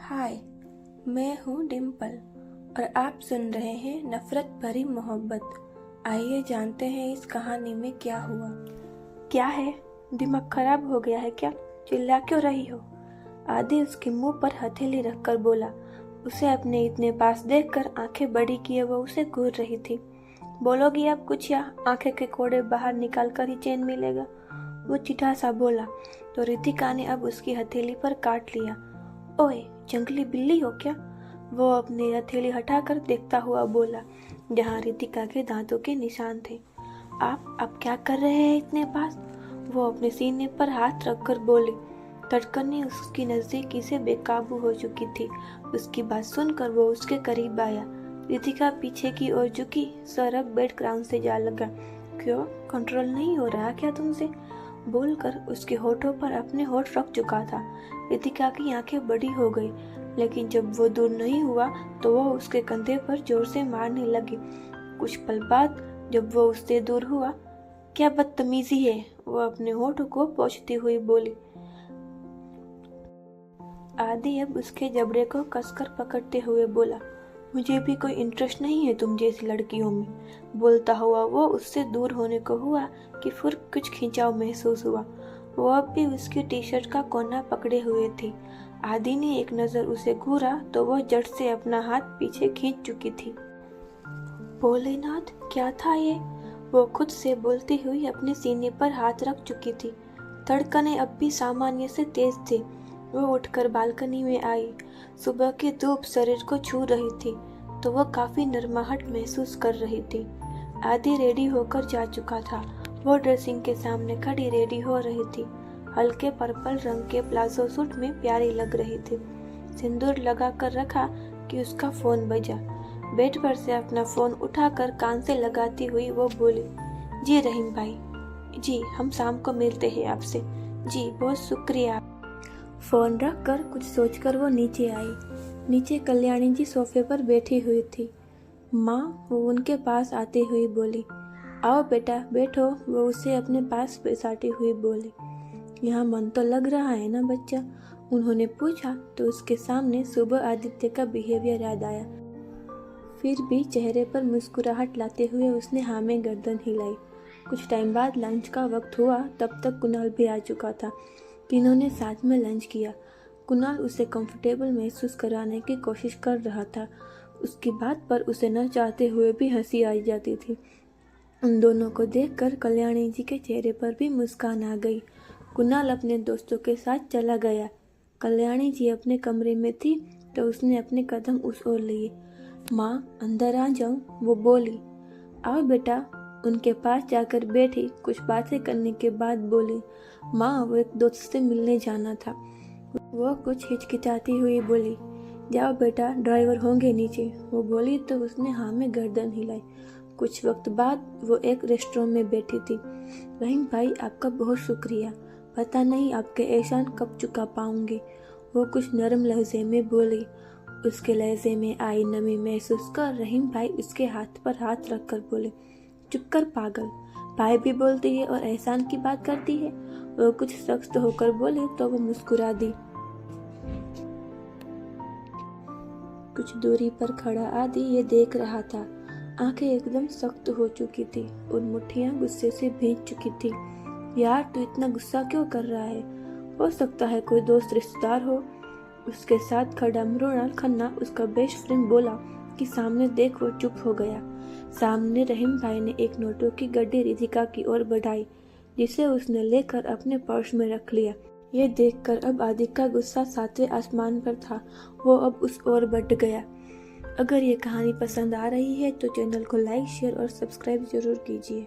हाय, मैं हूँ डिम्पल और आप सुन रहे हैं नफरत भरी मोहब्बत। आइए जानते हैं इस कहानी में क्या हुआ। क्या है, दिमाग खराब हो गया है क्या? चिल्ला क्यों रही हो? आदि उसके मुंह पर हथेली रखकर बोला। उसे अपने इतने पास देखकर आंखें बड़ी किए वो उसे घूर रही थी। बोलोगी अब कुछ या आंखें के कोड़े बाहर निकाल कर ही चैन मिलेगा? वो चिढ़ा सा बोला तो रितिका ने अब उसकी हथेली पर काट लिया। ओए, जंगली बिल्ली हो क्या? वो अपनी हथेली हटाकर देखता हुआ बोला, जहाँ रितिका के दांतों के निशान थे। आप अब क्या कर रहे हैं इतने पास? वो अपने सीने पर हाथ रखकर बोली। धड़कनें उसकी नजदीकी से बेकाबू हो चुकी थी। उसकी बात सुनकर वो उसके करीब आया। रितिका पीछे की ओर झुकी, सर अब बैकग्राउंड से जा लगा। क्यों, कंट्रोल नहीं हो रहा क्या तुमसे? बोलकर उसके होठों पर अपने होठ रख चुका था। रितिका की आंखें बड़ी हो गई, लेकिन जब वो दूर नहीं हुआ तो वो उसके कंधे पर जोर से मारने लगी। कुछ पल बाद जब वो उससे दूर हुआ, क्या बदतमीजी है, वो अपने होठों को पोंछती हुई बोली। आदि अब उसके जबड़े को कसकर पकड़ते हुए बोला, मुझे भी कोई इंटरेस्ट नहीं है तुम जैसी लड़कियों में। बोलता हुआ वो उससे दूर होने को हुआ कि फिर कुछ खिंचाव महसूस हुआ। वो अब भी उसकी टी शर्ट का कोना पकड़े हुए थी। आदि ने एक नजर उसे घूरा तो वो झट से अपना हाथ पीछे खींच चुकी थी। भोलेनाथ, क्या था ये? वो खुद से बोलती हुई अपने सीने पर हाथ रख चुकी थी। धड़कनें अब भी सामान्य से तेज थी। वो उठकर बालकनी में आई। सुबह की धूप शरीर को छू रही थी तो वो काफी नरमाहट महसूस कर रही थी। आदि रेडी होकर जा चुका था। वो ड्रेसिंग के सामने खड़ी रेडी हो रही थी। हल्के पर्पल रंग के प्लाजो सूट में प्यारी लग रही थी। सिंदूर लगा कर रखा कि उसका फोन बजा। बेड पर से अपना फोन उठाकर कान से लगाती हुई वो बोली, जी रहीम भाई, जी हम शाम को मिलते हैं आपसे। जी बहुत शुक्रिया। फोन रख कर कुछ सोचकर वो नीचे आई। नीचे कल्याणी जी सोफे पर बैठी हुई थी। माँ, वो उनके पास आती हुई बोली, आओ बेटा बैठो। वो उसे अपने पास बैसाती हुई बोली, यहाँ मन तो लग रहा है ना बच्चा? उन्होंने पूछा तो उसके सामने सुबह आदित्य का बिहेवियर याद आया। फिर भी चेहरे पर मुस्कुराहट लाते हुए उसने हाँ में गर्दन हिलाई। कुछ टाइम बाद लंच का वक्त हुआ, तब तक कुणाल भी आ चुका था। तीनों ने साथ में लंच किया। कुणाल उसे कंफर्टेबल महसूस कराने की कोशिश कर रहा था। उसकी बात पर उसे न चाहते हुए भी हंसी आ जाती थी। उन दोनों को देखकर कल्याणी जी के चेहरे पर भी मुस्कान आ गई। कुणाल अपने दोस्तों के साथ चला गया। कल्याणी जी अपने कमरे में थी तो उसने अपने कदम उस ओर लिए। माँ, अंदर आ जाऊं? वो बोली। आओ बेटा। उनके पास जाकर बैठी। कुछ बातें करने के बाद बोली, माँ, वो एक दोस्त से मिलने जाना था। वो कुछ हिचकिचाती हुई बोली, जाओ बेटा, ड्राइवर होंगे नीचे। वो बोली तो उसने हाँ में गर्दन हिलाई। कुछ वक्त बाद वो एक रेस्टोरेंट में बैठी थी। रहीम भाई, आपका बहुत शुक्रिया। पता नहीं आपके एहसान कब चुका पाऊंगी। वो कुछ नरम लहजे में बोली। उसके लहजे में आई नमी महसूस कर रहीम भाई उसके हाथ पर हाथ रखकर बोले, चुप कर पागल। भाई भी बोलती है और एहसान की बात करती है। वो कुछ सख्त होकर बोले तो वो मुस्कुरा दी। कुछ दूरी पर खड़ा आदि ये देख रहा था। आंखें एकदम सख्त हो चुकी थी और मुट्ठियां गुस्से से भींच चुकी थी। यार, तू इतना गुस्सा क्यों कर रहा है? हो सकता है कोई दोस्त रिश्तेदार हो। उसके साथ खड़ा मृणाल खन्ना, उसका बेस्ट फ्रेंड, बोला कि सामने देख। वो चुप हो गया। सामने रहीम भाई ने एक नोटों की गड्डी रितिका की ओर बढ़ाई, जिसे उसने लेकर अपने पर्स में रख लिया। ये देखकर अब आदि का गुस्सा सातवें आसमान पर था। वो अब उस ओर बढ़ गया। अगर ये कहानी पसंद आ रही है तो चैनल को लाइक, शेयर और सब्सक्राइब जरूर कीजिए।